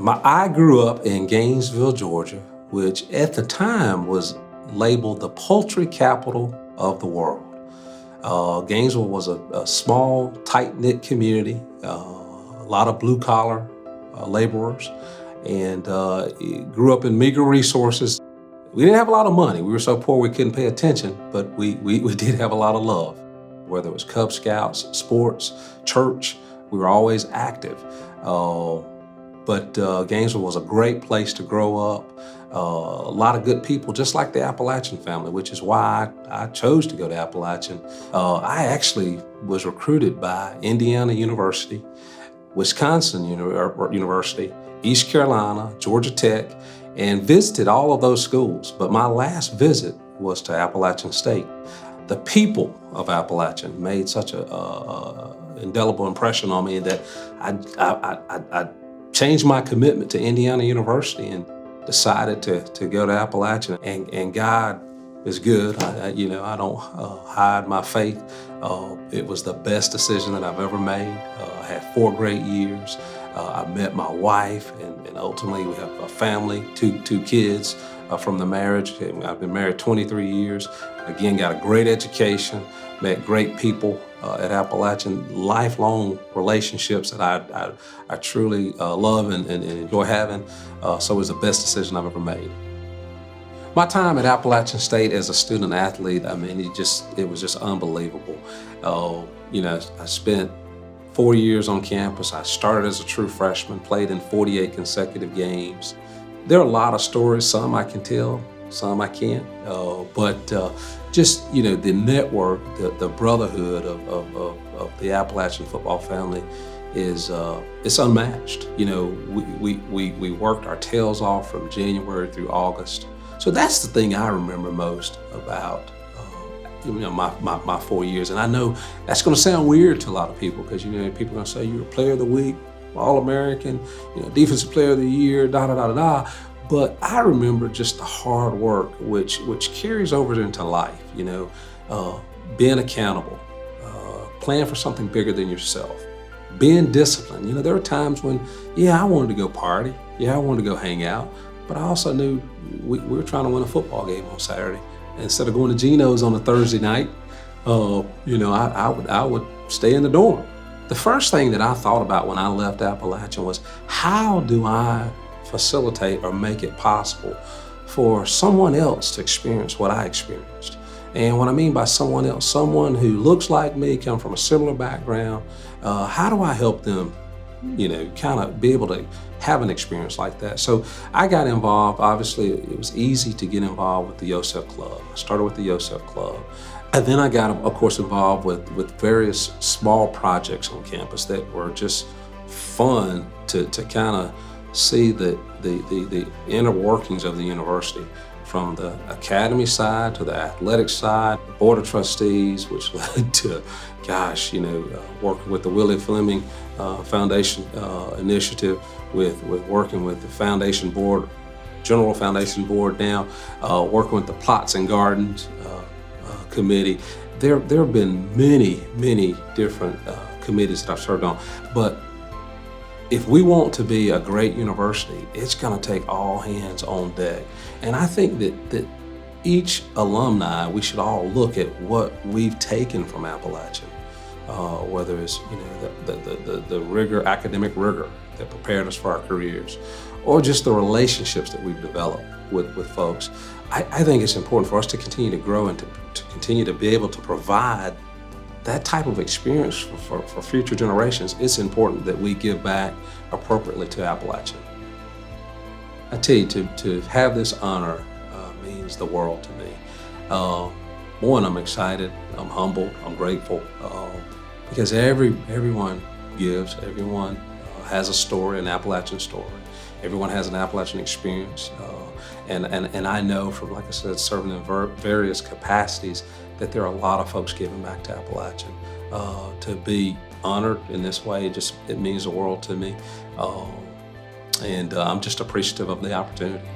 I grew up in Gainesville, Georgia, which at the time was labeled the poultry capital of the world. Gainesville was a small, tight-knit community, a lot of blue-collar laborers, and grew up in meager resources. We didn't have a lot of money. We were so poor we couldn't pay attention, but we did have a lot of love. Whether it was Cub Scouts, sports, church, we were always active. But Gainesville was a great place to grow up. A lot of good people, just like the Appalachian family, which is why I chose to go to Appalachian. I actually was recruited by Indiana University, Wisconsin University, East Carolina, Georgia Tech, and visited all of those schools. But my last visit was to Appalachian State. The people of Appalachian made such an indelible impression on me that I changed my commitment to Indiana University and decided to go to Appalachian. And God is good. I don't hide my faith. It was the best decision that I've ever made. I had 4 great years. I met my wife, and ultimately we have a family, two kids from the marriage. I've been married 23 years. Again, got a great education, met great people at Appalachian, lifelong relationships that I truly love and enjoy having. So it was the best decision I've ever made. My time at Appalachian State as a student athlete, I mean, it was just unbelievable. I spent 4 years on campus. I started as a true freshman, played in 48 consecutive games. There are a lot of stories, some I can tell, some I can't, but just the network, the brotherhood of the Appalachian football family is it's unmatched. We worked our tails off from January through August. So that's the thing I remember most about my 4 years. And I know that's going to sound weird to a lot of people because people are going to say you're a player of the week, All-American, defensive player of the year, da. But I remember just the hard work, which carries over into life. Being accountable, planning for something bigger than yourself, being disciplined. There are times when, I wanted to go party, I wanted to go hang out, but I also knew we were trying to win a football game on Saturday. Instead of going to Geno's on a Thursday night, I would stay in the dorm. The first thing that I thought about when I left Appalachian was, how do I facilitate or make it possible for someone else to experience what I experienced? And what I mean by someone else, someone who looks like me, come from a similar background, how do I help them, kind of be able to have an experience like that? So I got involved. Obviously, it was easy to get involved with the Yosef Club. I started with the Yosef Club. And then I got, of course, involved with various small projects on campus that were just fun to kind of see the inner workings of the university, from the academy side to the athletic side, the board of trustees, which led to, working with the Willie Fleming Foundation initiative, with working with the foundation board, general foundation board now, working with the Plots and Gardens committee. There have been many different committees that I've served on, but if we want to be a great university, it's going to take all hands on deck. And I think that each alumni, we should all look at what we've taken from Appalachian, whether it's the rigor, academic rigor that prepared us for our careers, or just the relationships that we've developed with folks. I think it's important for us to continue to grow and to continue to be able to provide that type of experience for future generations. It's important that we give back appropriately to Appalachian. I tell you, to have this honor means the world to me. One, I'm excited, I'm humbled, I'm grateful, because everyone gives, everyone has a story, an Appalachian story. Everyone has an Appalachian experience. And I know from, like I said, serving in various capacities, that there are a lot of folks giving back to Appalachian. To be honored in this way, it means the world to me. And I'm just appreciative of the opportunity.